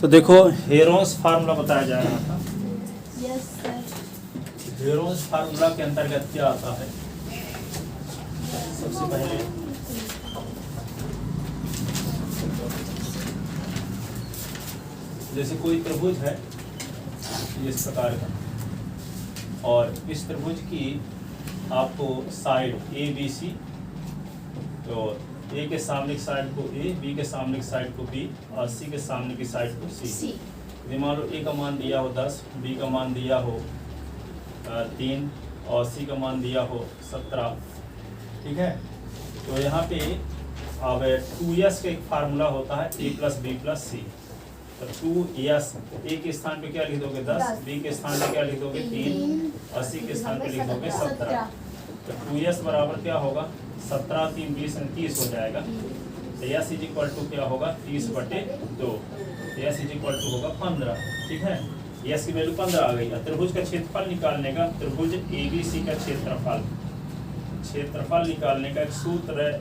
तो देखो Heron's formula बताया जा रहा था। Yes sir. हेरोन्स फार्मूला के अंतर्गत क्या आता है? सबसे पहले जैसे कोई त्रिभुज है इस प्रकार का, और इस त्रिभुज की आपको साइड ए बी सी, तो ए के सामने की साइड को ए, बी के सामने की साइड को बी और सी के सामने की साइड को सी। यदि मान लो ए का मान दिया हो 10, बी का मान दिया हो 3 और सी का मान दिया हो 17, ठीक है। तो यहाँ पे अब 2s का एक फार्मूला होता है a + b + c। तो 2s a के स्थान पे क्या लिख दोगे 10, b के स्थान पे क्या लिख दोगे 3 और c के स्थान पे लिख दोगे 17। तो 2s बराबर क्या होगा 17 3 20 30 हो जाएगा। तो s = क्या होगा 30/2। s = होगा 15, ठीक है। s की वैल्यू 15 आ गई। त्रिभुज का क्षेत्रफल निकालने का, त्रिभुज ABC का क्षेत्रफल निकालने का एक सूत्र है।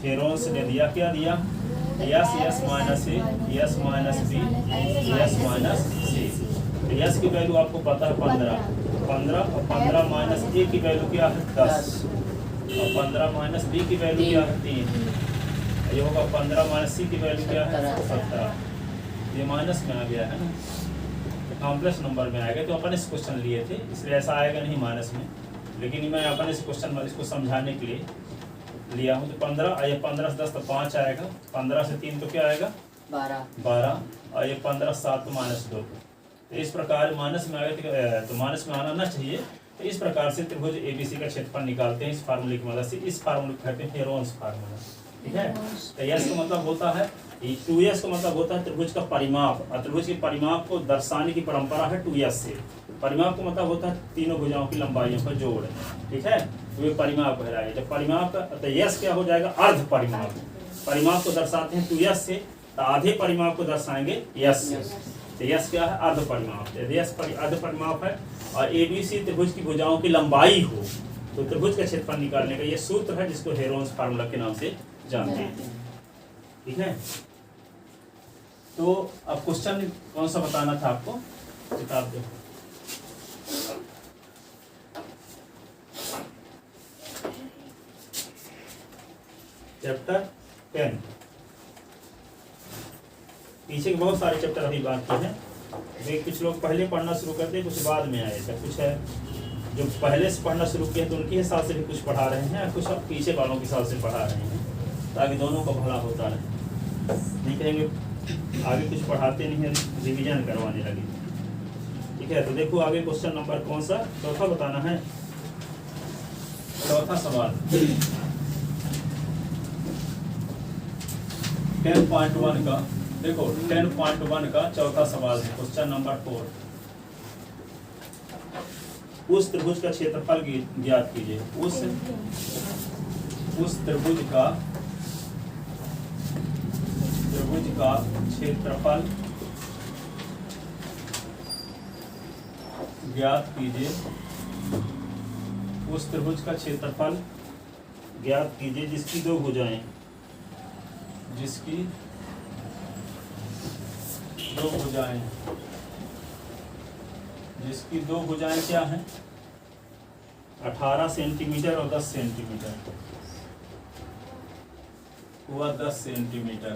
हेरोन्स ने दिया, क्या दिया s - a, s - b, s - c। तो s की वैल्यू आपको पता है 15 और 15 माइनस a की वैल्यू क्या है 10 और 15 माइनस b की वैल्यू क्या है 3। ये होगा 15 माइनस c की वैल्यू क्या है 17। ये माइनस में आ गया है ना, तो कॉम्प्लेक्स नंबर में आएगा। तो अपन इस क्वेश्चन लिए थे इसलिए ऐसा आएगा नहीं माइनस में, लेकिन मैं अपन इस क्वेश्चन में इसको समझाने के लिए लिया हूँ। तो 15 ये 15 से 10 तो 5 आएगा, 15 से 3 तो क्या आएगा 12 और ये 15 7 - 2। तो इस प्रकार माइनस में आएगा, तो माइनस में आना ना चाहिए। तो इस प्रकार से त्रिभुज ABC का क्षेत्रफल निकालते हैं इस फार्मूले की मदद से। इस फार्मूले को कहते हैं हेरोन्स फार्मूला, ठीक है। तो s का मतलब होता है 2s का मतलब होता है त्रिभुज का परिमाप, और त्रिभुज के परिमाप को दर्शाने की परंपरा है 2s से। परिमाप का मतलब होता है तीनों भुजाओं की लंबाइयों का जोड़, ठीक है। तो ये परिमाप कहलाएगा। जब परिमाप का तो यस क्या हो जाएगा अर्ध परिमाप। परिमाप को दर्शाते हैं 2s से, तो आधे परिमाप को दर्शाएंगे यस से। तो यस क्या है अर्ध परिमाप। यदि यस अर्ध परिमाप है और ABC त्रिभुज की भुजाओं की लंबाई हो तो त्रिभुज का क्षेत्रफल निकालने का ये सूत्र है, जिसको हेरोन्स फार्मूला के नाम से जानते हैं, ठीक है। तो अब क्वेश्चन कौन सा बताना था आपको, किताब देखो। चैप्टर 10। पीछे के बहुत सारे चैप्टर अभी बाकी हैं। कुछ लोग पहले पढ़ना शुरू करते हैं, कुछ बाद में आए थे। कुछ है जो पहले से पढ़ना शुरू किए तो उनके हिसाब से भी कुछ पढ़ा रहे हैं, कुछ अब पीछे वालों के हिसाब से पढ़ा रहे हैं, ताकि दोनों का भला होता रहे। नहीं कहेंगे आगे कुछ पढ़ाते नहीं है, रिवीजन करवाने लगे, ठीक है। तो देखो आगे क्वेश्चन नंबर कौन सा, चौथा बताना है। चौथा सवाल 10.1 का, देखो 10.1 का चौथा सवाल है, क्वेश्चन नंबर 4। उस त्रिभुज का क्षेत्रफल ज्ञात कीजिए। उस त्रिभुज का क्षेत्रफल ज्ञात कीजिए। उस त्रिभुज का क्षेत्रफल ज्ञात कीजिए जिसकी दो भुजाएं, जिसकी दो भुजाएं क्या हैं 18 सेंटीमीटर और 10 सेंटीमीटर, हुआ 10 सेंटीमीटर,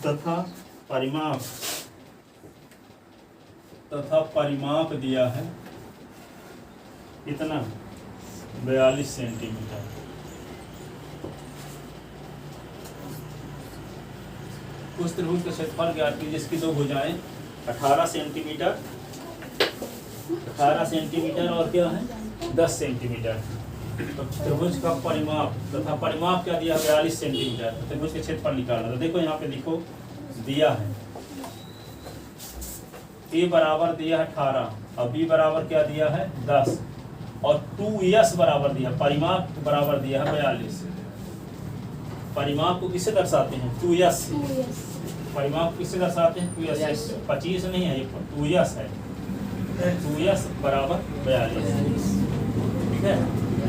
तथा परिमाप दिया है कितना 42 सेंटीमीटर। उस त्रिभुज का क्षेत्रफल ज्ञात कीजिए जिसकी दो भुजाएं 18 सेंटीमीटर और क्या है 10 सेंटीमीटर। तो त्रिभुज का परिमाप तथा परिमाप क्या दिया 42 सेंटीमीटर। तो त्रिभुज के क्षेत्रफल निकालना। तो देखो यहाँ पे देखो दिया है A बराबर दिया है 18 और B बराबर क्या दिया है 10 और 2s बराबर दिया, परिमाप बराबर दिया है 42। परिमाप को किससे दर्शाते हैं 2s। परिमाप किससे दर्शाते हैं 2s। 25 नहीं है, 2s है। 2s बराबर 42, ठीक है।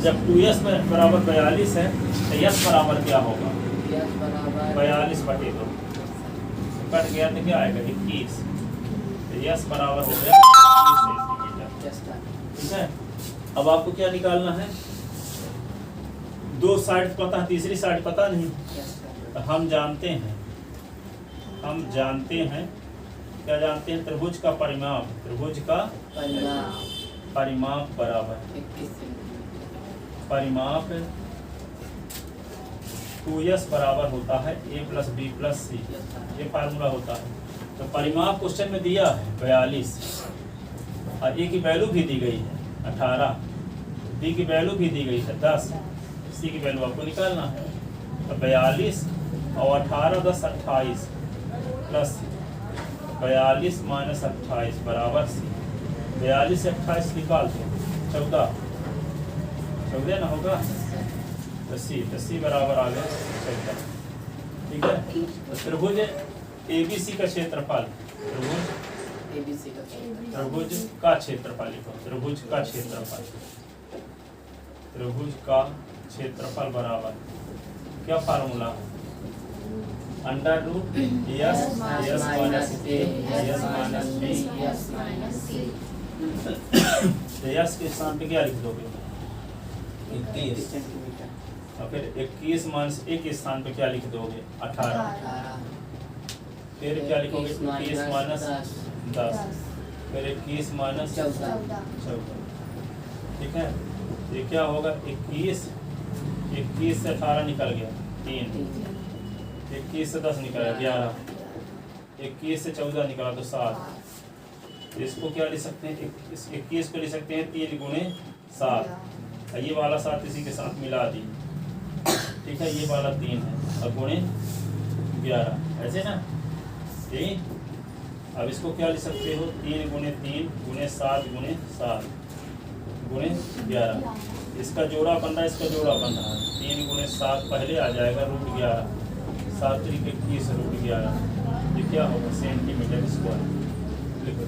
जब 2s बराबर 42 है तो s बराबर क्या होगा? यस बराबर 42/2 कट गया तो क्या आएगा? 21। तो s बराबर हो गया 21 सेंटीमीटर। Yes sir. ठीक है, अब आपको क्या निकालना है? दो साइड पता है, तीसरी साइड पता नहीं। Yes sir. तो हम जानते हैं क्या जानते हैं? त्रिभुज का परिमाप, त्रिभुज का परिमाप बराबर 21 सेंटीमीटर। परिमाप 2s बराबर होता है a + b + c। ये फार्मूला होता है। तो परिमाप क्वेश्चन में दिया है 42 और a की वैल्यू भी दी गई है 18, b की वैल्यू भी दी गई है 10, c की वैल्यू आपको निकालना है। तो 42 और 18 10 28 प्लस 42 - 28 बराबर c। 42 से 28 निकाल दो 14 ना होगा तो c बराबर आ गया 14। ठीक है, तो त्रिभुज ABC का क्षेत्रफल, ABC का त्रिभुज का क्षेत्रफल लिखो, त्रिभुज का क्षेत्रफल, त्रिभुज का क्षेत्रफल बराबर क्या formula? √s s - a s - b। S minus C. तो s के स्थान पे क्या लिख दोगे? 21। सेंटीमीटर। और फिर 21 - a के स्थान पे क्या लिख दोगे? 18। 18 फिर क्या लिखोगे? 21 - 10 10। फिर 21 - 14 14। ठीक है, ये क्या होगा? 21 से 18 निकल गया 3, 21 से 10 निकला 11, 21 से 14 निकला तो 7। इसको क्या लिख सकते हैं? 21 को लिख सकते हैं 3 × 7। ये वाला 7 इसी के साथ मिला दी। ठीक है, ये वाला 3 है और गुणे 11, ऐसे ना यही। अब इसको क्या लिख सकते हो? 3 × 3 × 7 × 7 × 11। इसका जोड़ा बन रहा है, इसका जोड़ा बन रहा है। 3 × 7 पहले आ जाएगा √11, 7 × 21 √11। ये क्या होगा? Centimetre square. लिखो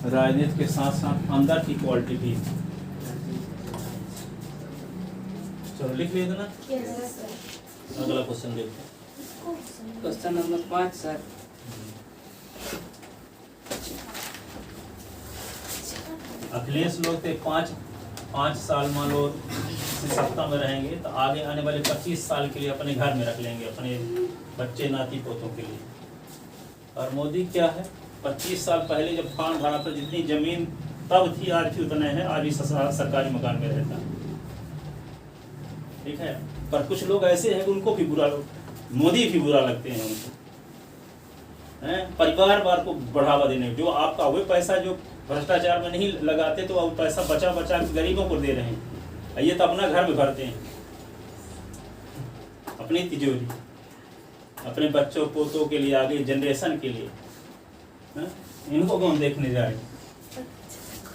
राजनीति के साथ साथ अंदर की क्वालिटी भी। चलो लिख लिया ना। अगला क्वेश्चन देखते हैं। Question number 5 sir. अखिलेश लोग थे 5 साल मान लो सत्ता में रहेंगे तो आगे आने वाले 25 साल के लिए अपने घर में रख लेंगे, अपने बच्चे नाती पोतों के लिए। और मोदी क्या है? 25 साल पहले जब फॉर्म भरा था, जितनी जमीन तब थी आज भी उतने हैं, आज भी सरकारी मकान में रहता है। ठीक है, पर कुछ लोग ऐसे हैं कि उनको भी बुरा, मोदी भी बुरा लगते हैं उनको, परिवारवाद को बढ़ावा देने। जो आपका वही पैसा जो भ्रष्टाचार में नहीं लगाते तो वो पैसा बचा बचा के गरीबों को दे रहे हैं। ये तो अपना घर में भरते हैं, अपनी तिजोरी, अपने बच्चों पोतों के लिए, आगे जनरेशन के लिए। इनको कौन देखने जाए?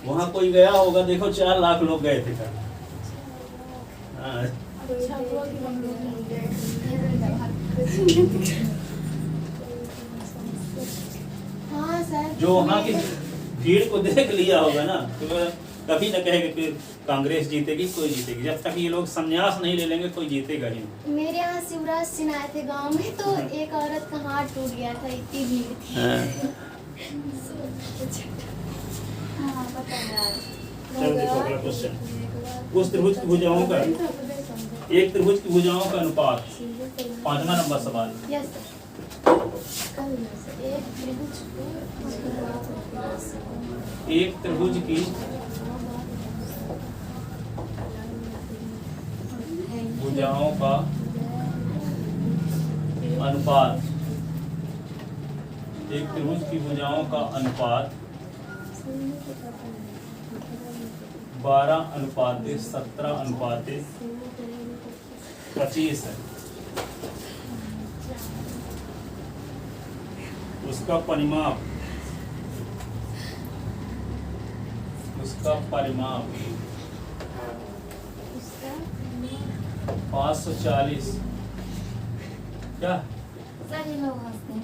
वहाँ कोई गया होगा, देखो 4 लाख लोग गए थे कल। हाँ सर। जो वहाँ की भीड़ को देख लिया होगा ना, तो कभी न कहेगा कि कांग्रेस जीतेगी, कोई जीतेगी। जब तक ये लोग संन्यास नहीं ले लेंगे कोई जीतेगा ही नहीं। मेरे यहाँ शिवराज सिंह आए थे गांव में, तो एक औरत का हाथ टूट गया था, इतनी भीड़ थी। हाँ पता है। चलो देखो अगला क्वेश्चन। उस त्रिभुज की भुजाओं का, एक त्रिभुज की भुजाओं का अनुपात, 5वां नंबर सवाल। Yes sir. एक त्रिभुज की भुजाओं का अनुपात, एक त्रिभुज की भुजाओं का अनुपात 12:17:25 है। उसका परिमाप इसका परिमाप इसका 540 क्या सर ये लोग हंसते हैं।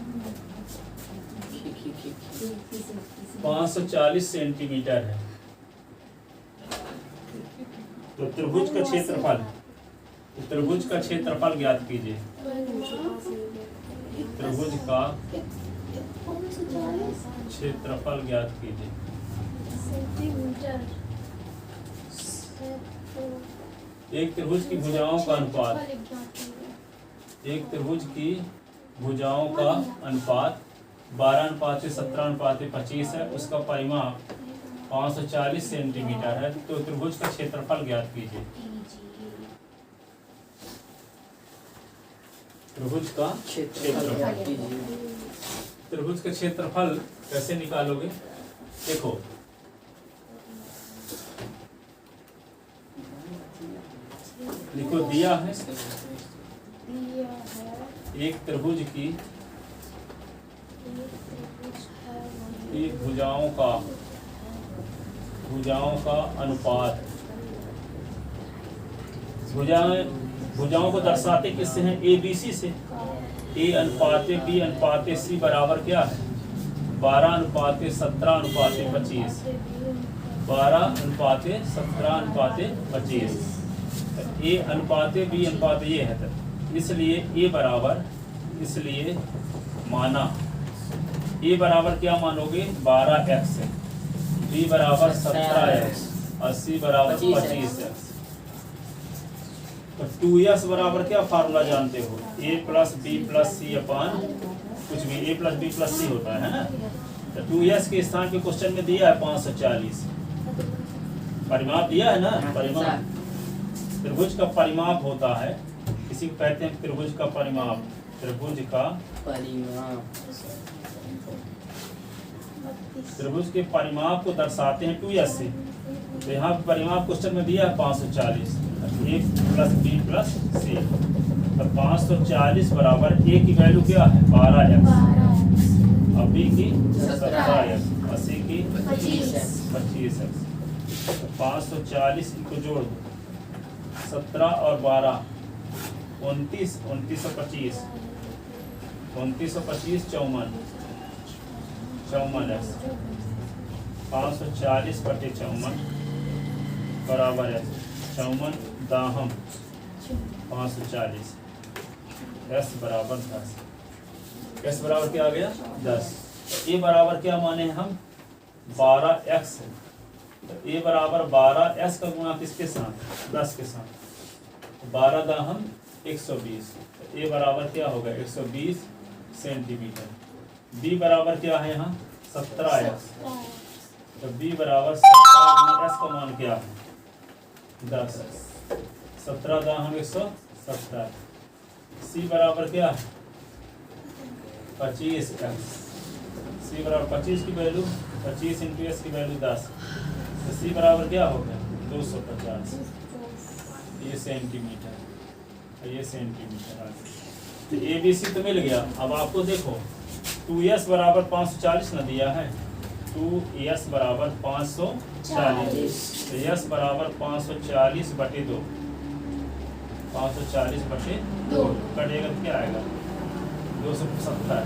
540 सेंटीमीटर है। तो त्रिभुज का क्षेत्रफल, त्रिभुज का क्षेत्रफल ज्ञात कीजिए। त्रिभुज का क्षेत्रफल ज्ञात कीजिए। सेंटीमीटर। एक त्रिभुज की भुजाओं का अनुपात, एक त्रिभुज की भुजाओं का अनुपात 12:17:25 है। उसका परिमाप 540 सेंटीमीटर है। तो त्रिभुज का क्षेत्रफल ज्ञात कीजिए। त्रिभुज का क्षेत्रफल, त्रिभुज का क्षेत्रफल कैसे निकालोगे? देखो, लिखो, दिया है एक त्रिभुज की भुजाओं का अनुपात, भुजाओं को दर्शाते किससे हैं? ए बी सी से। ए अनुपाते बी अनुपाते सी बराबर क्या है? 12:17:25। 12:17:25। ए अनुपाते बी अनुपात ये है, इसलिए ए बराबर, इसलिए माना ए बराबर क्या मानोगे? 12x, बी बराबर 17x और सी बराबर 25x। तो 2s बराबर क्या फार्मूला जानते हो? a प्लस बी प्लस सी अपान कुछ भी, a प्लस बी प्लस सी होता है ना। तो 2s के स्थान पे क्वेश्चन में दिया है 540, परिमाप दिया है ना। परिमाप, त्रिभुज का परिमाप होता है, इसी को कहते हैं त्रिभुज का परिमाप। त्रिभुज का परिमाप, त्रिभुज के परिमाप को दर्शाते हैं 2s से। तो यहाँ परिमाप क्वेश्चन में दिया है 540, a प्लस बी प्लस सी। तो 540 बराबर a की वैल्यू क्या है? 12x और b की 17x और c की 25x। तो 540 को जोड़ दो, 17 और 12 29, 29 और 25, 29 और 25 54, 54x। 540 बटे 54 बराबर है 54 दाहम 540। s बराबर 10। s बराबर क्या आ गया? 10। a बराबर क्या माने हैं हम? 12x। तो a बराबर 12s का गुणा किसके साथ? 10 के साथ। 12 दाहम 120। तो a बराबर क्या होगा? 120 सेंटीमीटर। b बराबर क्या है यहाँ? 17x। तो b बराबर 17 s का मान क्या है? 10। 17 दाहम 170। c बराबर क्या है? 25x। c बराबर 25 की वैल्यू 25 इंटू s की वैल्यू 10। तो c बराबर क्या हो गया? 250। ये सेंटीमीटर, ये सेंटीमीटर। तो ए बी सी तो मिल गया। अब आपको देखो 2s बराबर 540 न दिया है, 2s बराबर 540। तो s बराबर 540 बटे 2, 540 बटे 2 कटेगा तो क्या आएगा? 270।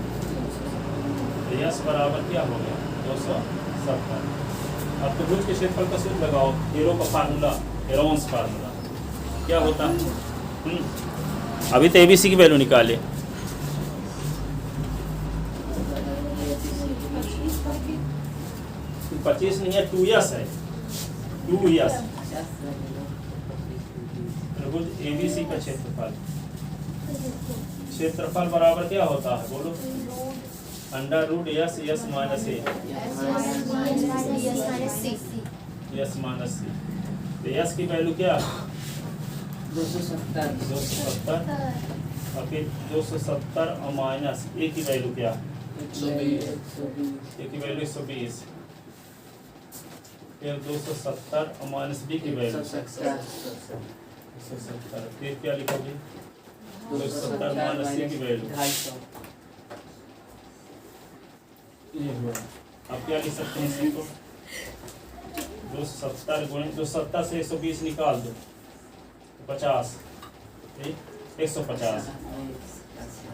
तो s बराबर क्या हो गया? 270। अब त्रिभुज के क्षेत्रफल का सूत्र लगाओ, हेरो का फार्मूला, हेरोन्स फार्मूला क्या होता है? अभी तो एबीसी की वैल्यू निकाले। 25 नहीं है, 2s है, 2s। त्रिभुज एबीसी का क्षेत्रफल, क्षेत्रफल बराबर क्या होता है? बोलो। Under root S S minus A, S minus C. तो यस की वैल्यू क्या है? 270। और फिर 270 और माइनस ए की वैल्यू क्या है? ए की वैल्यू 120। फिर 270 और माइनस बी की वैल्यू 170। फिर क्या लिखोगे? 270 माइनस सी की वैल्यू 250। ये हुआ। अब क्या लिख सकते हैं इसी को? 270 गुणे 270 से 120 निकाल दो तो 50, 150,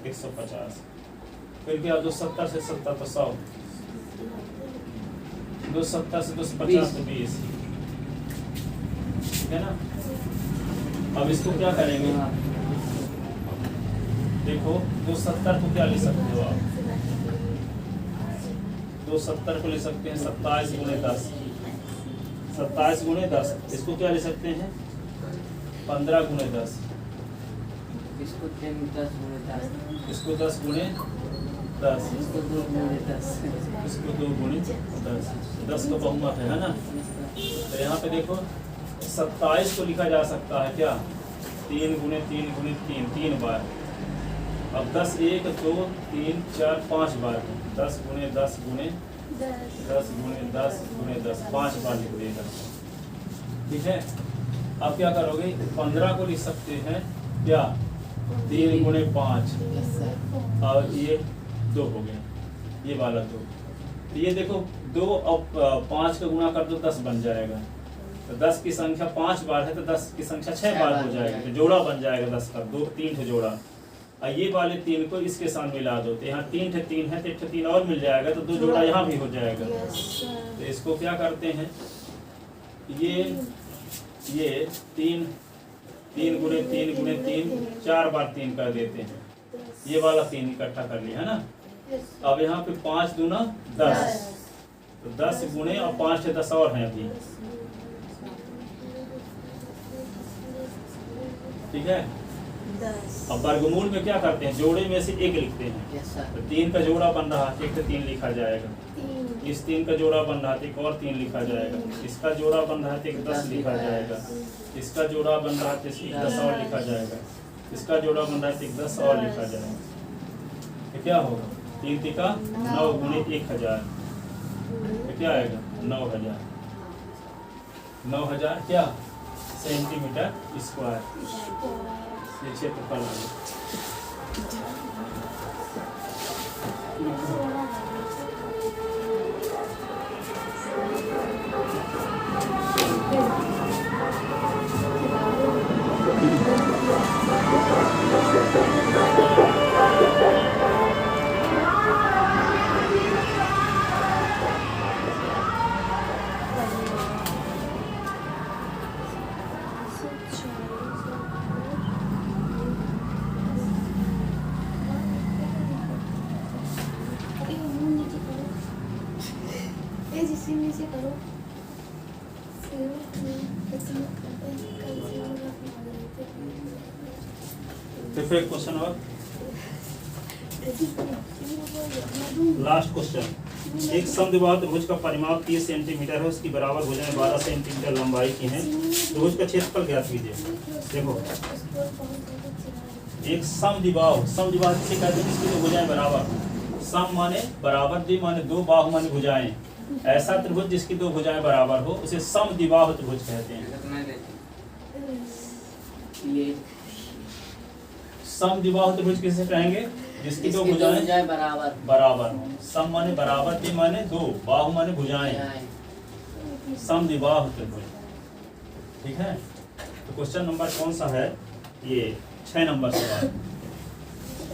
150। फिर क्या 270 से 70 तो 100, 270 से 250 तो 20, ठीक है ना। अब इसको क्या करेंगे, देखो 270 को क्या ले सकते हो आप, 270 को ले सकते हैं 27 गुणे 10, 27 गुणे 10। इसको क्या ले सकते हैं 15 गुणे 10, इसको 10 गुणे 10, इसको 10 गुणे 10, इसको 2 गुणे 10, इसको 2 गुणे 10, 10 का बहुमत है ना। तो यहाँ पे देखो 27 को लिखा जा सकता है क्या 3 गुणे 3 गुणे 3, 3 बार। अब 10 1 2 3 4 5 बार, 10 गुणे 10 गुणे 10 गुणे 10 गुणे 10, 5 बार लिख देगा, ठीक है। अब क्या करोगे 15 को लिख सकते हैं क्या 3 गुणे 5, और ये 2 हो गया, ये वाला 2। तो ये देखो 2 और 5 का गुणा कर दो 10 बन जाएगा। तो 10 की संख्या 5 बार है तो 10 की संख्या 6 बार हो जाएगी, तो जोड़ा बन जाएगा 10 का, 2 3 ठो जोड़ा। और ये वाले 3 को इसके साथ मिला दो तो यहाँ 3 ठे 3 है तो 1 ठे 3 और मिल जाएगा, तो 2 जोड़ा यहाँ भी हो जाएगा। तो इसको क्या करते हैं, ये 3 गुणे 3 गुणे 3 4 बार 3 कर देते हैं, ये वाला 3 इकट्ठा कर लिया है ना। अब यहाँ पे 5 दूना 10, तो 10 गुणे और 5 ठे 10 और हैं अभी, ठीक है। अब वर्गमूल में क्या करते हैं, जोड़े में से एक लिखते हैं, तो 3 का जोड़ा बन रहा है 1 से 3 लिखा जाएगा, इस 3 का जोड़ा बन रहा है 1 और 3 लिखा जाएगा, इसका जोड़ा बन रहा है 1 10 लिखा जाएगा, इसका जोड़ा बन रहा है 1 10 और लिखा जाएगा, इसका जोड़ा बन रहा है 1 10 और लिखा जाएगा। तो क्या होगा 3 तिका 9 गुणे 1000, तो क्या आएगा 9000, 9000 क्या सेंटीमीटर स्क्वायर, ये क्षेत्रफल है। फिर एक क्वेश्चन और, लास्ट क्वेश्चन। एक समद्विबाहु त्रिभुज का परिमाप 30 सेंटीमीटर है, उसकी बराबर भुजाएं 12 सेंटीमीटर लंबाई की हैं, त्रिभुज का क्षेत्रफल ज्ञात कीजिए। देखो एक समद्विबाहु, समद्विबाहु किसे कहते हैं, इसकी 2 भुजाएं बराबर, सम माने बराबर, द्वि माने 2, बाहु माने भुजाएं। ऐसा त्रिभुज जिसकी 2 भुजाएं बराबर हो उसे समद्विबाहु त्रिभुज कहते हैं। समद्विबाहु त्रिभुज किसे कहेंगे, जिसकी 2 भुजाएं बराबर हो। सम माने बराबर, द्वि माने 2, बाहु माने भुजाएं, समद्विबाहु त्रिभुज, ठीक है। तो क्वेश्चन नंबर कौन सा है, ये 6 नंबर सवाल,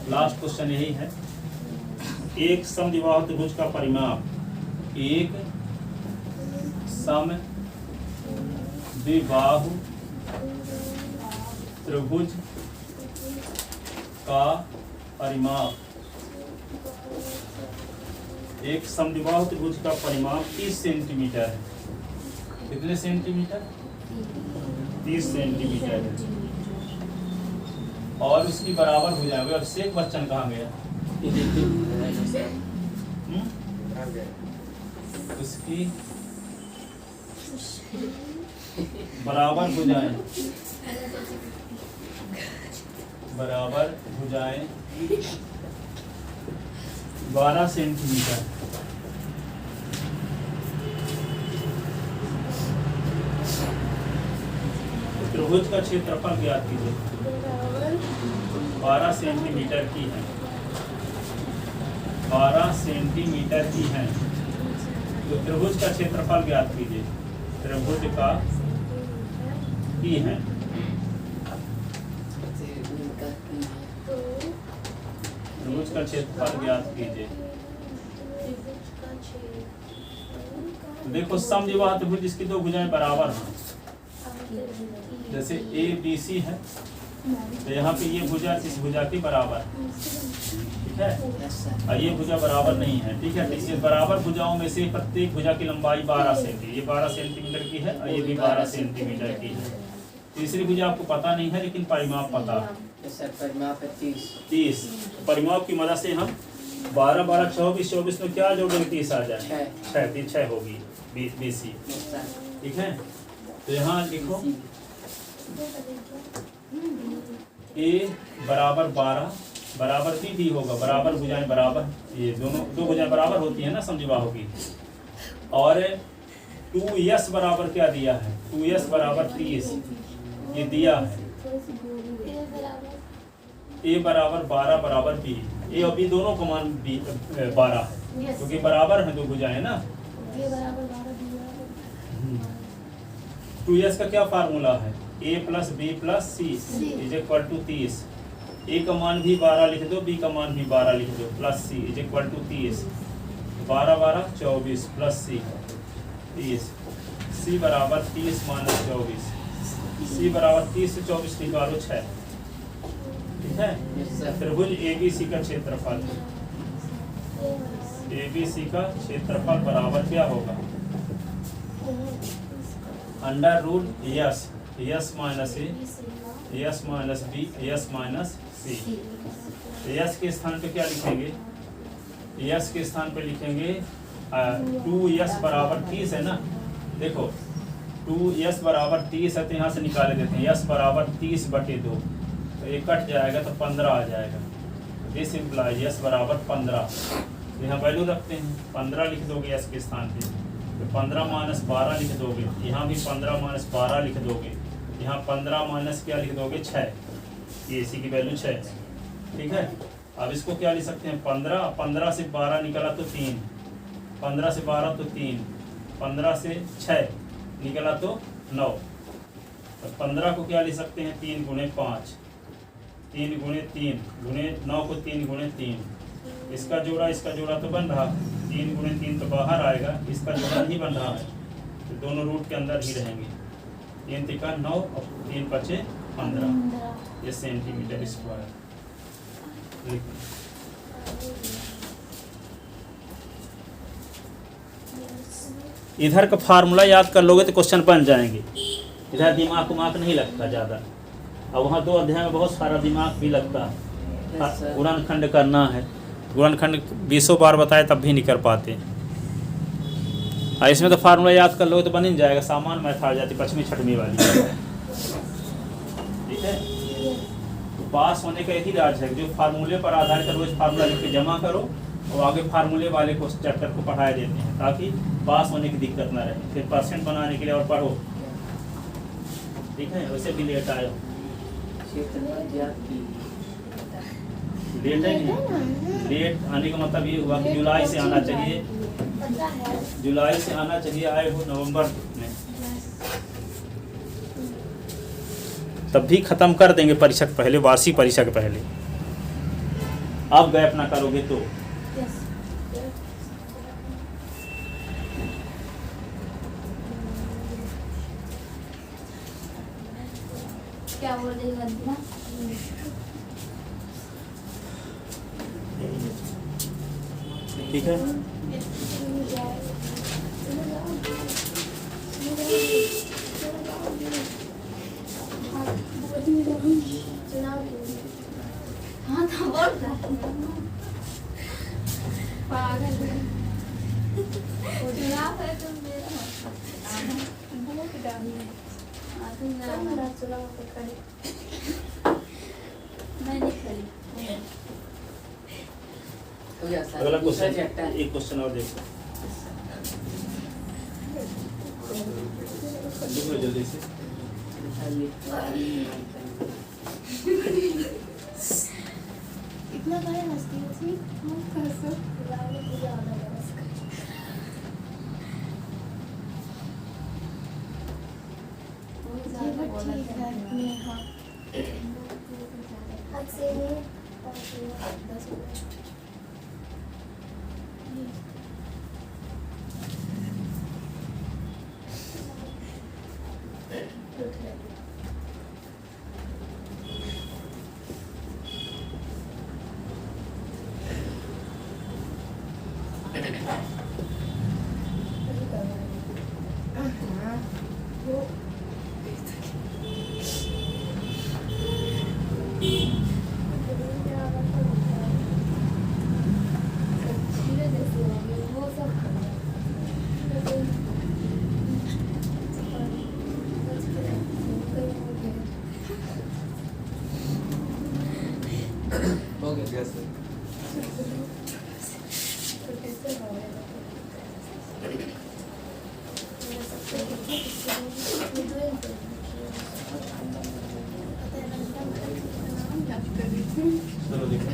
लास्ट क्वेश्चन यही है। एक समद्विबाहु त्रिभुज का परिमाप, एक समद्विबाहु त्रिभुज का परिमाप, एक समद्विबाहु त्रिभुज का परिमाप 30 सेंटीमीटर है। कितने सेंटीमीटर, 30 सेंटीमीटर है, और उसकी बराबर हो जाएगा। अब शेख बच्चन कहाँ गया, उसकी बराबर भुजाएं, बराबर भुजाएं 12 सेंटीमीटर, त्रिभुज का क्षेत्रफल ज्ञात कीजिए। 12 सेंटीमीटर की है, 12 सेंटीमीटर की है, तो त्रिभुज का क्षेत्रफल ज्ञात कीजिए। त्रिभुज का की है। त्रिभुज का क्षेत्रफल ज्ञात कीजिए। देखो समद्विबाहु त्रिभुज जिसकी दो भुजाएं बराबर हैं, जैसे ए बी सी है, तो यहाँ पे ये भुजा इस भुजा के बराबर है, ठीक है, और ये भुजा बराबर नहीं है, ठीक है। इस बराबर भुजाओं में से प्रत्येक भुजा की लंबाई 12 सेंटीमीटर, ये 12 सेंटीमीटर की है और ये भी 12 सेंटीमीटर की है। तीसरी भुजा आपको पता नहीं है लेकिन परिमाप पता है, परिमाप 30। परिमाप की मदद से हम 12 12 24 24 में क्या जोड़ेंगे, 30 आ जाए, 6 होगी BC, ठीक है। तो यहाँ लिखो A बराबर 12 बराबर भी होगा, बराबर भुजाएं बराबर, ये दोनों दो भुजाएं बराबर होती है ना समद्विबाहु की। और 2S बराबर क्या दिया है, 2S बराबर 30 ये दिया है। A बराबर 12 बराबर B, A और B दोनों का मान 12 है, क्योंकि बराबर है दो भुजाएं ना। 2S का क्या फार्मूला है, A plus B plus C is equal to 30। A का मान भी 12 लिख दो, B का मान भी 12 लिख दो, plus C is equal to 30। 12 12 24 plus C 30। C बराबर 30 माइनस 24, C बराबर 30 से 24 निकालो 6, ठीक है। त्रिभुज ABC का क्षेत्रफल, ABC का क्षेत्रफल बराबर क्या होगा, under root S minus A, S minus B, S minus C। S के स्थान पे क्या लिखेंगे, S के स्थान पे लिखेंगे 2S बराबर 30 है ना, देखो 2S बराबर 30 है, तो यहाँ से निकाले देते हैं, S बराबर 30/2, तो ये कट जाएगा तो 15 आ जाएगा। दिस इम्प्लाइज S बराबर 15, यहाँ वैल्यू रखते हैं, 15 लिख दोगे S के स्थान पे, तो 15 माइनस 12 लिख दोगे, यहाँ भी 15 माइनस 12 लिख दोगे, यहाँ 15 माइनस क्या लिख दोगे 6, ये इसी की वैल्यू 6 है, ठीक है। अब इसको क्या लिख सकते हैं, 15 से 12 निकला तो 3, 15 से 12 तो 3, 15 से 6 निकला तो 9, तो 15 को क्या लिख सकते हैं, 3 गुणे 5, 3 गुणे 3 गुणे 9 को 3 गुणे 3, इसका जोड़ा तो बन रहा, 3 गुणे 3 तो बाहर आएगा, इसका जोड़ा नहीं बन रहा है, तो दोनों रूट के अंदर ही रहेंगे। 3 तिका 9 और 3 बचे 15, ये सेंटीमीटर स्क्वायर। इधर का फार्मूला याद कर लोगे तो क्वेश्चन बन जाएंगे, इधर दिमाग नहीं लगता ज़्यादा, और वहाँ 2 अध्याय में बहुत सारा दिमाग भी लगता है। गुणनखंड करना है, गुणनखंड 20 बार बताए तब भी नहीं कर पाते। इसमें तो फार्मूला याद कर लोगे तो बन ही जाएगा, सामान मैथ आ जाती 5वीं 6वीं वाली, ठीक है। तो पास होने का एक ही राज है, जो फार्मूले पर आधारित रोज फार्मूला लिख के जमा करो और आगे फार्मूले वाले को चैप्टर को पढ़ाए देते हैं, ताकि पास होने की दिक्कत ना रहे। फिर परसेंट बनाने के लिए और पढ़ो, ठीक है। वैसे भी लेट आए हो, लेट है कि नहीं, लेट आने का मतलब ये हुआ कि जुलाई से आना चाहिए, जुलाई से आना चाहिए, आए हो नवंबर में, तब भी खत्म कर देंगे परीक्षा के पहले, वार्षिक परीक्षा के पहले। अब गैप ना करोगे तो क्या बोल रही है, ठीक है। हाँ तो बोल पागल चुनाव है तुम मेरा चुनाव पे खड़ी, मैं नहीं खड़ी। अगला क्वेश्चन, एक क्वेश्चन और देखो जल्दी से। इतना बड़ा हंसती थी, ठीक है नेहा हद से नहीं हो गया सर। चलो देखो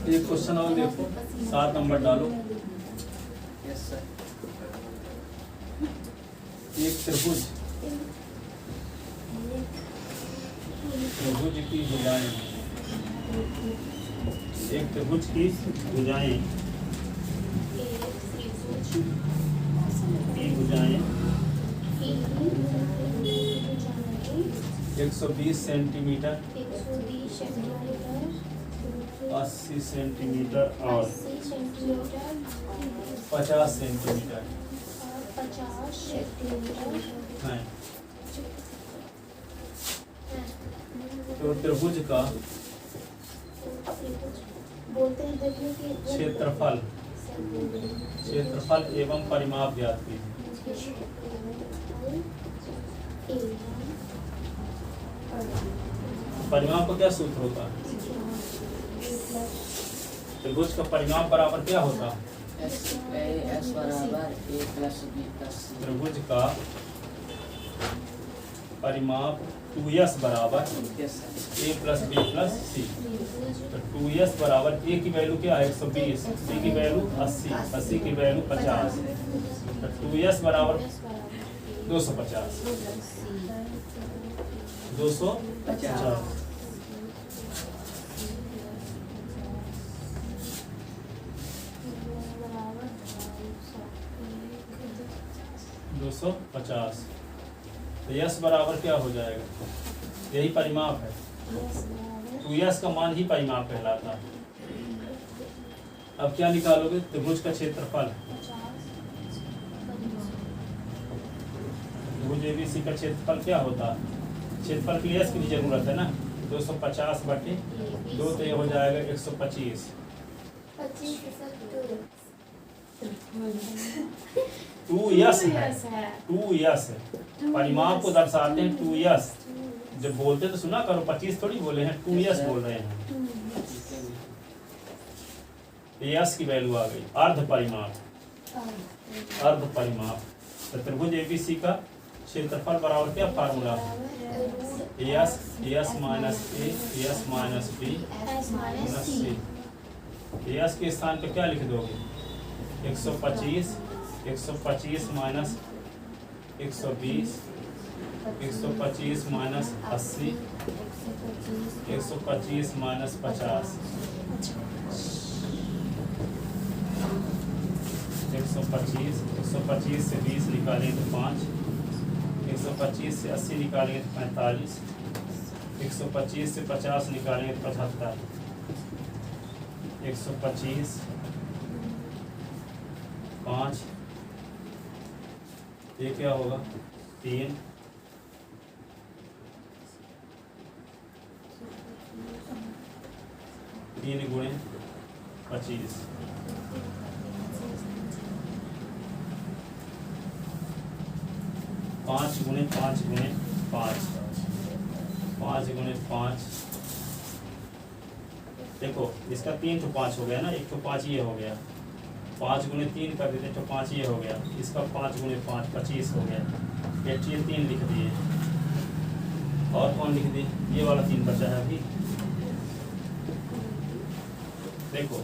ये क्वेश्चन और देखो 7 नंबर डालो। Yes sir. एक त्रिभुज की भुजाएं एक त्रिभुज की भुजाएं 120 सेंटीमीटर 80 सेंटीमीटर और 50 सेंटीमीटर है। तो त्रिभुज का क्षेत्रफल एवं परिमाप ज्ञात कीजिए। परिमाप का क्या सूत्र होता है? त्रिभुज का परिमाप बराबर क्या होता है? एस बराबर a plus b plus c। त्रिभुज का परिमाप 2s बराबर yes sir. a plus b plus c। तो 2s बराबर a की वैल्यू क्या है 120, b की वैल्यू 80, 80 की वैल्यू 50। तो 2s बराबर 250। 250 250। तो यस बराबर क्या हो जाएगा? यही परिमाप है। 2s का मान ही परिमाप कहलाता है। अब क्या निकालोगे? त्रिभुज का क्षेत्रफल। त्रिभुज एबीसी का क्षेत्रफल क्या होता है? क्षेत्रफल के लिए s की भी जरूरत है ना। 250 बटे 2 तो ये हो जाएगा 125। 2s है 2s है। परिमाप को दर्शाते हैं 2s। जब बोलते तो सुना करो, 25 थोड़ी बोले हैं, 2s बोल रहे हैं। s की वैल्यू आ गई। अर्ध परिमाप। तो त्रिभुज एबीसी का क्षेत्रफल बराबर क्या फार्मूला है? s minus a s minus b minus c। s के स्थान पे क्या लिख दोगे? 125 माइनस 120, 125 माइनस 80, 125 माइनस 50, 125 से 20 निकालेंगे तो 5, 125 से 80 निकालेंगे तो 45, 125 से 50 निकालेंगे तो 75, 125 5, ये क्या होगा? 3, 3 गुणे 25, 5 गुणे 5 गुणे 5, 5 गुणे 5। देखो इसका 3 तो 5 हो गया ना, 1 तो 5 ये हो गया। 5 गुणे 3 कर देते तो 5 ये हो गया। इसका 5 गुणे 5 25 हो गया। ये 3 लिख दिए। और कौन लिख दिए? ये वाला 3 बचा है अभी। देखो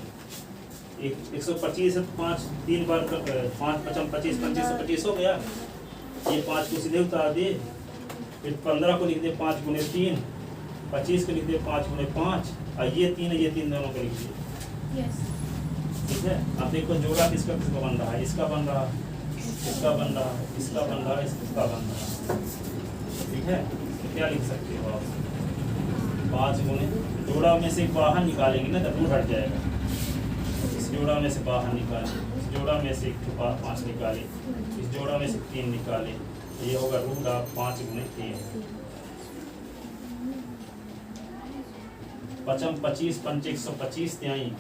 125 है तो 5 3 बार 5 5 25 25 से 25 हो गया। ये 5 को सीधे उतार दिए, फिर 15 को लिख दे 5 गुने 3, 25 को लिख दे 5 गुने 5, और ये 3 दोनों को लिख दिए। यस। ठीक है। अब देखो जोड़ा किसका किसका बन रहा है, इसका बन रहा है, इसका बन रहा है, इसका बन रहा है, इसका बन रहा है। ठीक है। तो क्या लिख सकते हो आप, 5 गुने जोड़ा में से बाहर निकालेंगे ना तो रूट हट जाएगा। इस जोड़ा में से बाहर निकाले, इस जोड़ा में से 5 निकाले, इस जोड़ा में से 3 निकाले, तो ये होगा रूट ऑफ 5 गुने 3। 5 25 पंच 125 त्याई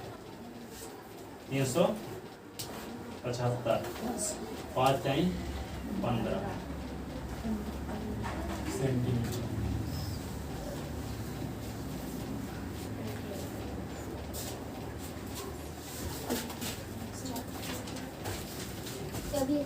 375, 5 त्याई 15 सेंटीमीटर। अभी